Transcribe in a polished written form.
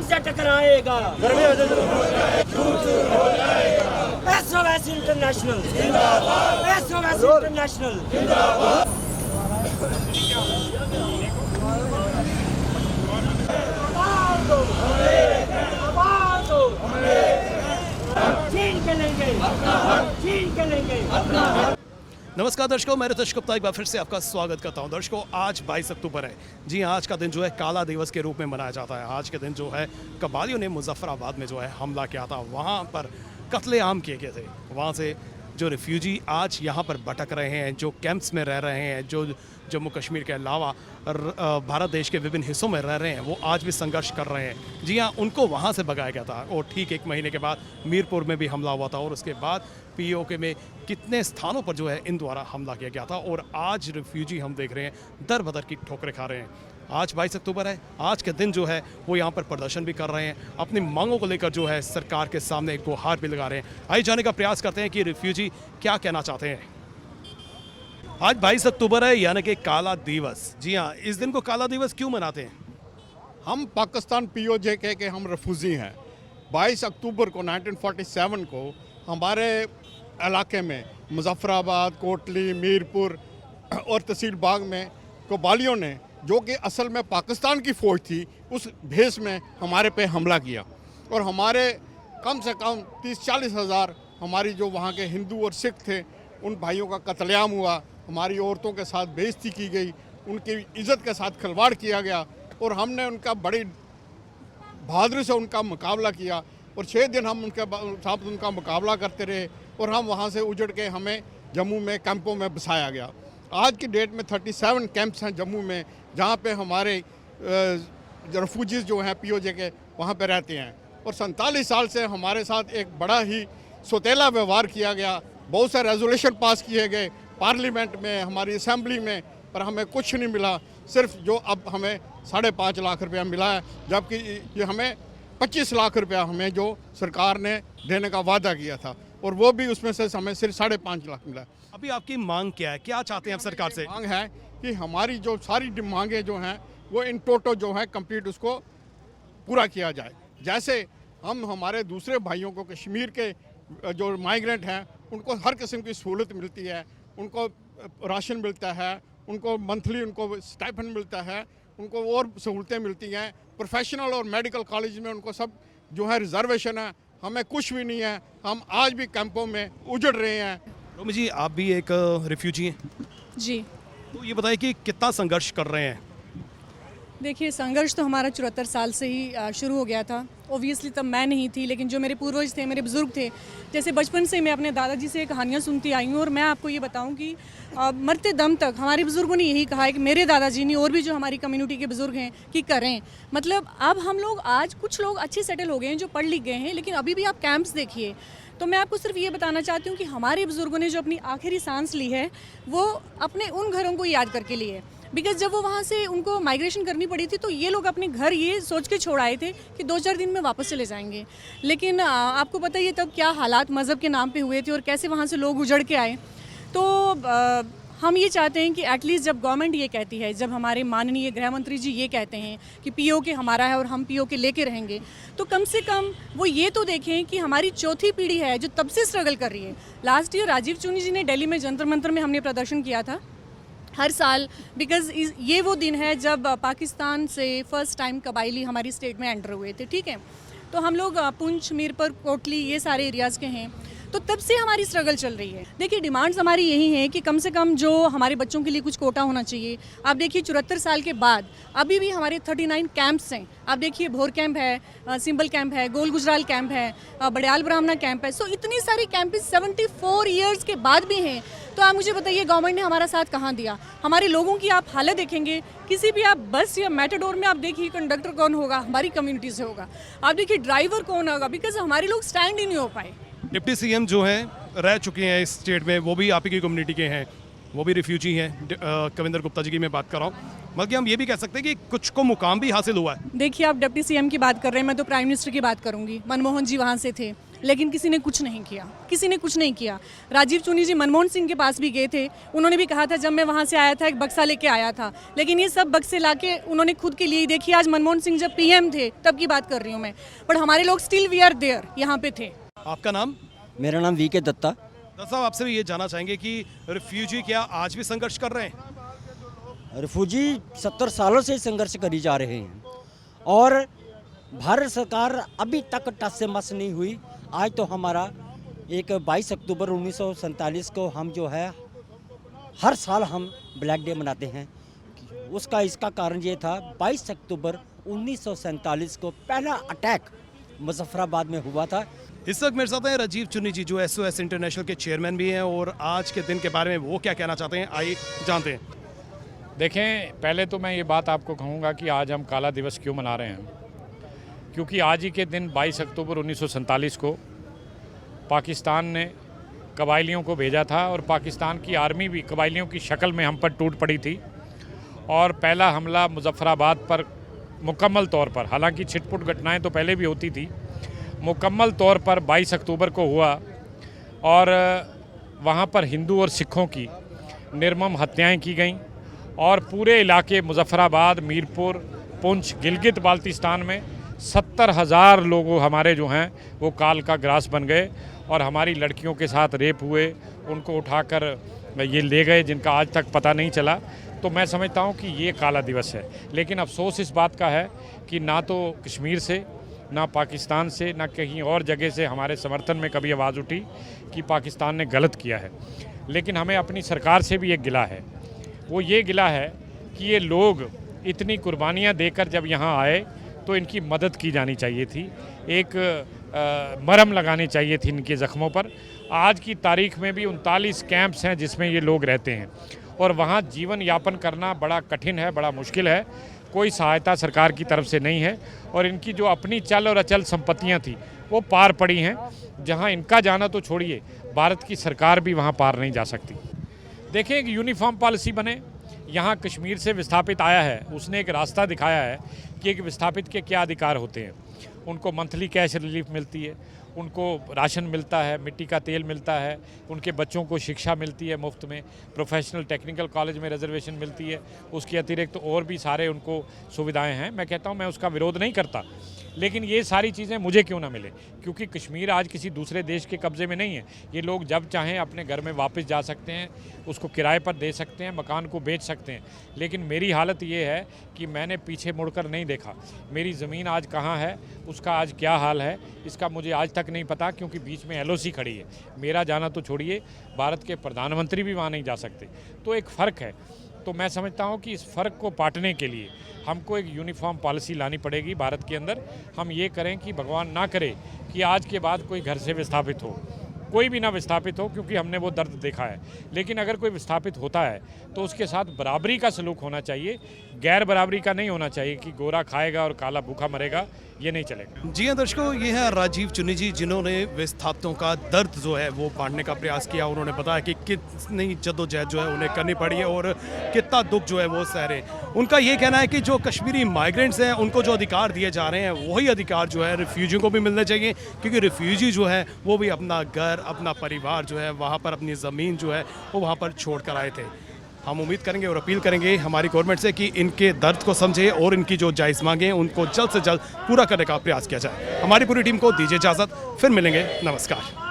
से टकराएगा, SOS international, SOS international. छीन के लेंगे, छीन के लेंगे। नमस्कार दर्शकों, मैं रितेश गुप्ता एक बार फिर से आपका स्वागत करता हूं। दर्शकों, आज 22 अक्टूबर है। जी आज का दिन जो है काला दिवस के रूप में मनाया जाता है। आज के दिन जो है कबालियों ने मुजफ्फराबाद में जो है हमला किया था, वहां पर कत्लेआम किए गए थे। वहां से जो रिफ्यूजी आज यहाँ पर भटक रहे हैं, जो कैंप्स में रह रहे हैं, जो जम्मू कश्मीर के अलावा भारत देश के विभिन्न हिस्सों में रह रहे हैं, वो आज भी संघर्ष कर रहे हैं। जी हाँ, उनको वहाँ से भगाया गया था और ठीक एक महीने के बाद मीरपुर में भी हमला हुआ था और उसके बाद POK में कितने स्थानों पर जो है इन द्वारा हमला किया गया था। और आज रिफ्यूजी हम देख रहे हैं दर बदर की ठोकरें खा रहे हैं। आज 22 अक्टूबर है। आज के दिन जो है वो यहाँ पर प्रदर्शन भी कर रहे हैं, अपनी मांगों को लेकर जो है सरकार के सामने एक गुहार भी लगा रहे हैं। आइए जाने का प्रयास करते हैं कि रिफ्यूजी क्या कहना चाहते हैं। आज 22 अक्टूबर है, यानी कि काला दिवस। जी हाँ, इस दिन को काला दिवस क्यों मनाते हैं? हम पाकिस्तान POK के हम रिफ्यूजी हैं। 22 अक्टूबर को 1947 को हमारे इलाके में मुजफ्फराबाद, कोटली, मीरपुर और तहसील बाग में कबालियों ने, जो कि असल में पाकिस्तान की फ़ौज थी, उस भेष में हमारे पे हमला किया और हमारे कम से कम 30-40 हज़ार हमारी जो वहाँ के हिंदू और सिख थे, उन भाइयों का कत्लेआम हुआ। हमारी औरतों के साथ बेइज्जती की गई, उनकी इज़्ज़त के साथ खिलवाड़ किया गया और हमने उनका बड़ी बहादुरी से उनका मुकाबला किया और 6 दिन हम उनके साथ उनका मुकाबला करते रहे और हम वहाँ से उजड़ के हमें जम्मू में कैंपों में बसाया गया। आज की डेट में 37 कैंप्स हैं जम्मू में, जहाँ पे हमारे रेफ्यूजीज़ जो हैं POK के वहाँ पे रहते हैं। और 47 साल से हमारे साथ एक बड़ा ही सौतेला व्यवहार किया गया। बहुत से रेजोल्यूशन पास किए गए पार्लियामेंट में, हमारी असेंबली में, पर हमें कुछ नहीं मिला। सिर्फ जो अब हमें 5.5 लाख रुपया मिला है, जबकि ये हमें 25 लाख रुपया हमें जो सरकार ने देने का वादा किया था और वो भी उसमें से हमें सिर्फ 5.5 लाख मिला। अभी आपकी मांग क्या है? क्या चाहते हैं आप सरकार से? मांग है कि हमारी जो सारी मांगे जो हैं वो इन टोटो जो है कंप्लीट उसको पूरा किया जाए। जैसे हम हमारे दूसरे भाइयों को, कश्मीर के जो माइग्रेंट हैं, उनको हर किस्म की सहूलत मिलती है, उनको राशन मिलता है, उनको मंथली उनको स्टाइपेंड मिलता है, उनको और सहूलतें मिलती हैं। प्रोफेशनल और मेडिकल कॉलेज में उनको सब जो है रिजर्वेशन है। हमें कुछ भी नहीं है, हम आज भी कैंपों में उजड़ रहे हैं। रोमी जी, आप भी एक रिफ्यूजी हैं जी। तो ये बताइए कि कितना संघर्ष कर रहे हैं? देखिए, संघर्ष तो हमारा 74 साल से ही शुरू हो गया था। ओबियसली तब मैं नहीं थी, लेकिन जो मेरे पूर्वज थे, मेरे बुज़ुर्ग थे, जैसे बचपन से मैं अपने दादाजी से कहानियाँ सुनती आई हूँ। और मैं आपको ये बताऊँ कि मरते दम तक हमारे बुज़ुर्गों ने यही कहा है कि मेरे दादाजी ने और भी जो हमारी कम्युनिटी के बुज़ुर्ग हैं कि करें। मतलब अब हम लोग, आज कुछ लोग अच्छे सेटल हो गए हैं जो पढ़ लिख गए हैं, लेकिन अभी भी आप कैंप्स देखिए। तो मैं आपको सिर्फ ये बताना चाहती हूँ कि हमारे बुज़ुर्गों ने जो अपनी आखिरी सांस ली है, वो अपने उन घरों को याद करके ली है। बिकॉज जब वो वहाँ से उनको माइग्रेशन करनी पड़ी थी, तो ये लोग अपने घर ये सोच के छोड़ आए थे कि 2-4 दिन में वापस चले जाएंगे। लेकिन आपको पता ही है तब क्या हालात मज़हब के नाम पे हुए थे और कैसे वहाँ से लोग उजड़ के आए। तो हम ये चाहते हैं कि एटलीस्ट जब गवर्नमेंट ये कहती है, जब हमारे माननीय गृह मंत्री जी ये कहते हैं कि POK हमारा है और हम POK लेके रहेंगे, तो कम से कम वो ये तो देखें कि हमारी चौथी पीढ़ी है जो तब से स्ट्रगल कर रही है। लास्ट ईयर राजीव चुनी जी ने दिल्ली में जंतर मंतर में हमने प्रदर्शन किया था हर साल, बिकॉज़ ये वो दिन है जब पाकिस्तान से फर्स्ट टाइम कबायली हमारी स्टेट में एंटर हुए थे। ठीक है, तो हम लोग पुंछ, मीरपुर, कोटली ये सारे एरियाज़ के हैं। तो तब से हमारी स्ट्रगल चल रही है। देखिए, डिमांड्स हमारी यही हैं कि कम से कम जो हमारे बच्चों के लिए कुछ कोटा होना चाहिए। आप देखिए 74 साल के बाद अभी भी हमारे 39 कैंप्स हैं। आप देखिए भोर कैंप है, सिंबल कैंप है, गोल गुजराल कैंप है, बड़याल ब्राह्मणा कैंप है। सो इतनी सारी कैंप्स 74 ईयर्स के बाद भी हैं। तो आप मुझे बताइए, गवर्नमेंट ने हमारा साथ कहाँ दिया? हमारे लोगों की आप हालत देखेंगे, किसी भी आप बस या मेटाडोर में आप देखिए कंडक्टर कौन होगा, हमारी कम्युनिटी से होगा। आप देखिए ड्राइवर कौन होगा, बिकॉज हमारे लोग स्टैंड ही नहीं हो पाए। डिप्टी CM जो हैं रह चुके हैं इस स्टेट में, वो भी आप ही की कम्युनिटी के हैं, वो भी रिफ्यूजी हैं। कविंदर गुप्ता जी की मैं बात कर रहा हूँ। बल्कि हम ये भी कह सकते हैं कि कुछ को मुकाम भी हासिल हुआ है। देखिए, आप डिप्टी सीएम की बात कर रहे हैं, मैं तो प्राइम मिनिस्टर की बात करूंगी। मनमोहन जी वहाँ से थे, लेकिन किसी ने कुछ नहीं किया, किसी ने कुछ नहीं किया। राजीव चुनी जी मनमोहन सिंह के पास भी गए थे, उन्होंने भी कहा था जब मैं वहाँ से आया था एक बक्सा लेके आया था, लेकिन ये सब बक्से लाके उन्होंने खुद के लिए ही। देखिए, आज मनमोहन सिंह जब पीएम थे तब की बात कर रही हूँ मैं, बट हमारे लोग स्टिल वी आर देयर, यहाँ पे थे। आपका नाम? मेरा नाम वी के दत्ता। दत्ता साहब, आपसे भी ये जानना चाहेंगे कि रिफ्यूजी क्या आज भी संघर्ष कर रहे हैं? रिफ्यूजी 70 सालों से संघर्ष करी जा रहे हैं और भारत सरकार अभी तक टस से मस नहीं हुई। आज तो हमारा एक 22 अक्टूबर 1947 को हम जो है हर साल हम ब्लैक डे मनाते हैं। इसका कारण ये था 22 अक्टूबर 1947 को पहला अटैक मुजफ्फराबाद में हुआ था। इस वक्त मेरे साथ हैं राजीव चुन्नी जी, जो SOS इंटरनेशनल के चेयरमैन भी हैं, और आज के दिन के बारे में वो क्या कहना चाहते हैं, आइए जानते हैं। देखें, पहले तो मैं ये बात आपको कहूँगा कि आज हम काला दिवस क्यों मना रहे हैं, क्योंकि आज ही के दिन 22 अक्टूबर 1947 को पाकिस्तान ने कबायलियों को भेजा था और पाकिस्तान की आर्मी भी कबायलियों की शक्ल में हम पर टूट पड़ी थी और पहला हमला मुजफ्फराबाद पर मुकम्मल तौर पर, हालांकि छिटपुट घटनाएं तो पहले भी होती थी, मुकम्मल तौर पर 22 अक्टूबर को हुआ और वहाँ पर हिंदू और सिखों की निर्मम हत्याएँ की गईं और पूरे इलाके मुजफ्फराबाद, मीरपुर, पुंछ, गिलगित बाल्टिस्तान में 70,000 लोग हमारे जो हैं वो काल का ग्रास बन गए और हमारी लड़कियों के साथ रेप हुए, उनको उठाकर ये ले गए जिनका आज तक पता नहीं चला। तो मैं समझता हूँ कि ये काला दिवस है, लेकिन अफसोस इस बात का है कि ना तो कश्मीर से, ना पाकिस्तान से, ना कहीं और जगह से हमारे समर्थन में कभी आवाज़ उठी कि पाकिस्तान ने गलत किया है। लेकिन हमें अपनी सरकार से भी एक गिला है, वो ये गिला है कि ये लोग इतनी कुर्बानियाँ देकर जब यहाँ आए तो इनकी मदद की जानी चाहिए थी, एक मरहम लगानी चाहिए थी इनके ज़ख्मों पर। आज की तारीख में भी 39 कैंप्स हैं जिसमें ये लोग रहते हैं और वहाँ जीवन यापन करना बड़ा कठिन है, बड़ा मुश्किल है। कोई सहायता सरकार की तरफ से नहीं है और इनकी जो अपनी चल और अचल संपत्तियाँ थी वो पार पड़ी हैं, जहाँ इनका जाना तो छोड़िए, भारत की सरकार भी वहाँ पार नहीं जा सकती। देखें, एक यूनिफॉर्म पॉलिसी बने। यहाँ कश्मीर से विस्थापित आया है, उसने एक रास्ता दिखाया है कि एक विस्थापित के क्या अधिकार होते हैं। उनको मंथली कैश रिलीफ मिलती है, उनको राशन मिलता है, मिट्टी का तेल मिलता है, उनके बच्चों को शिक्षा मिलती है मुफ्त में, प्रोफेशनल टेक्निकल कॉलेज में रिजर्वेशन मिलती है, उसके अतिरिक्त और भी सारे उनको सुविधाएं हैं। मैं कहता हूं, मैं उसका विरोध नहीं करता, लेकिन ये सारी चीज़ें मुझे क्यों ना मिले, क्योंकि कश्मीर आज किसी दूसरे देश के कब्ज़े में नहीं है। ये लोग जब चाहें अपने घर में वापस जा सकते हैं, उसको किराए पर दे सकते हैं, मकान को बेच सकते हैं। लेकिन मेरी हालत ये है कि मैंने पीछे मुड़कर नहीं देखा। मेरी ज़मीन आज कहाँ है, उसका आज क्या हाल है, इसका मुझे आज तक नहीं पता, क्योंकि बीच में LOC खड़ी है। मेरा जाना तो छोड़िए, भारत के प्रधानमंत्री भी वहाँ नहीं जा सकते। तो एक फ़र्क है। तो मैं समझता हूँ कि इस फ़र्क को पाटने के लिए हमको एक यूनिफॉर्म पॉलिसी लानी पड़ेगी भारत के अंदर। हम ये करें कि भगवान ना करे कि आज के बाद कोई घर से विस्थापित हो, कोई भी ना विस्थापित हो, क्योंकि हमने वो दर्द देखा है। लेकिन अगर कोई विस्थापित होता है तो उसके साथ बराबरी का सलूक होना चाहिए, गैर बराबरी का नहीं होना चाहिए कि गोरा खाएगा और काला भूखा मरेगा, ये नहीं चलेगा। जी हाँ दर्शकों, ये है राजीव चुन्नी जी, जिन्होंने विस्थापितों का दर्द जो है वो बांटने का प्रयास किया। उन्होंने बताया कि कितनी जद्दोजहद जो है उन्हें करनी पड़ी है और कितना दुख जो है वो सह रहे। उनका ये कहना है कि जो कश्मीरी माइग्रेंट्स हैं उनको जो अधिकार दिए जा रहे हैं वही अधिकार जो है रिफ्यूजी को भी मिलने चाहिए, क्योंकि रिफ्यूजी जो है वो भी अपना घर, अपना परिवार जो है वहाँ पर, अपनी ज़मीन जो है वो वहाँ पर छोड़ कर आए थे। हम उम्मीद करेंगे और अपील करेंगे हमारी गवर्नमेंट से कि इनके दर्द को समझे और इनकी जो जायज़ मांगे उनको जल्द से जल्द पूरा करने का प्रयास किया जाए। हमारी पूरी टीम को दीजिए इजाज़त, फिर मिलेंगे, नमस्कार।